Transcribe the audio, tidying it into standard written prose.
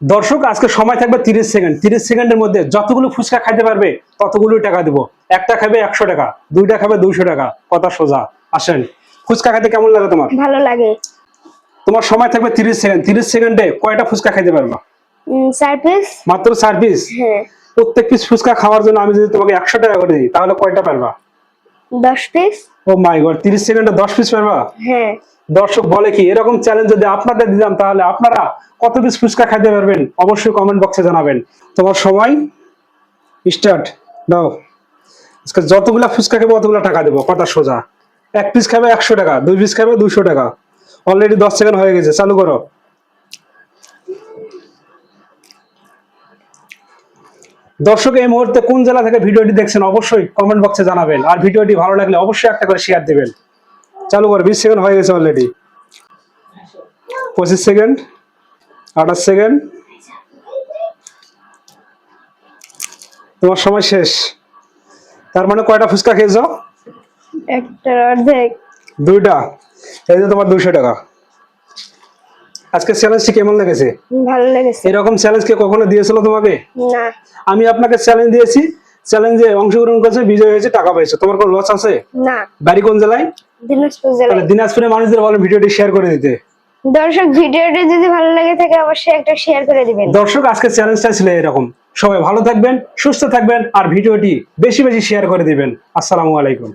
দর্শক আজকে সময় থাকবে 30 সেকেন্ড। 30 সেকেন্ডের মধ্যে যতগুলো ফুচকা খাইতে পারবে ততগুলো টাকা দিব। একটা খাবে 100 টাকা, দুইটা খাবে 200 টাকা। কথা সোজা। আসেন, ফুচকা খাইতে কেমন লাগে তোমার? ভালো লাগে। তোমার সময় থাকবে 30 সেকেন্ড। 30 সেকেন্ডে কয়টা ফুচকা খাইতে পারবা? 4 পিস। মাত্র 4 পিস? হ্যাঁ। প্রত্যেক পিস ফুচকা খাওয়ার জন্য আমি যদি তোমাকে 100 টাকা করে দিই তাহলে কয়টা পারবা? 10 পিস। ও মাই গড, 30 সেকেন্ডে 10 পিস পারবা? হ্যাঁ। দর্শক বলে কি, এরকম চ্যালেঞ্জ যদি আপনাদের দিলাম তাহলে আপনারা কত পিস ফুচকা খাইতে পারবেন অবশ্যই কমেন্ট বক্সে জানাবেন। তোমার সময় স্টার্ট দাও। আজকে যতগুলা ফুচকা খাবে অতগুলা টাকা দেবো। কথা সোজা। এক পিস খাবে 100 টাকা, দুই পিস খাবে 200 টাকা। অলরেডি 10 সেকেন্ড হয়ে গেছে, চালু করো। দর্শক এই মুহূর্তে কোন জেলা থেকে ভিডিওটি দেখছেন অবশ্যই কমেন্ট বক্সে জানাবেন, আর ভিডিওটি ভালো লাগলে অবশ্যই একটা করে শেয়ার দিবেন। চালু করো। 20 সেকেন্ড হয়ে গেছে অলরেডি। 25 second, 28 second. তোমার সময় শেষ। তার মানে কয়টা ফুচকা খেয়েছো? একটা অর্ধেক। দুইটা। এই যে তোমার 200 টাকা। আজকে চ্যালেঞ্জটি কেমন লেগেছে? ভালো লেগেছে। এরকম চ্যালেঞ্জ কে কখনো দিয়েছিল তোমাকে? না। আমি আপনাকে চ্যালেঞ্জ দিয়েছি, চ্যালেঞ্জে অংশগ্রহণ করেছে, বিজয় হয়েছে, টাকা পাইছো। তোমার কোনো লস আছে? না। বাড়ি কোন জেলায়? দিনাজপুর তাহলে জেলায়। দিনাজপুরের মানুষদের বলেন ভিডিওটি শেয়ার করে দিতে। দর্শক ভিডিওটি যদি ভালো লাগে থাকে অবশ্যই একটা শেয়ার করে দিবেন। দর্শক আজকে চ্যালেঞ্জটা ছিল এরকম। সবাই ভালো থাকবেন, সুস্থ থাকবেন, আর ভিডিওটি বেশি বেশি শেয়ার করে দিবেন। আসসালামু আলাইকুম।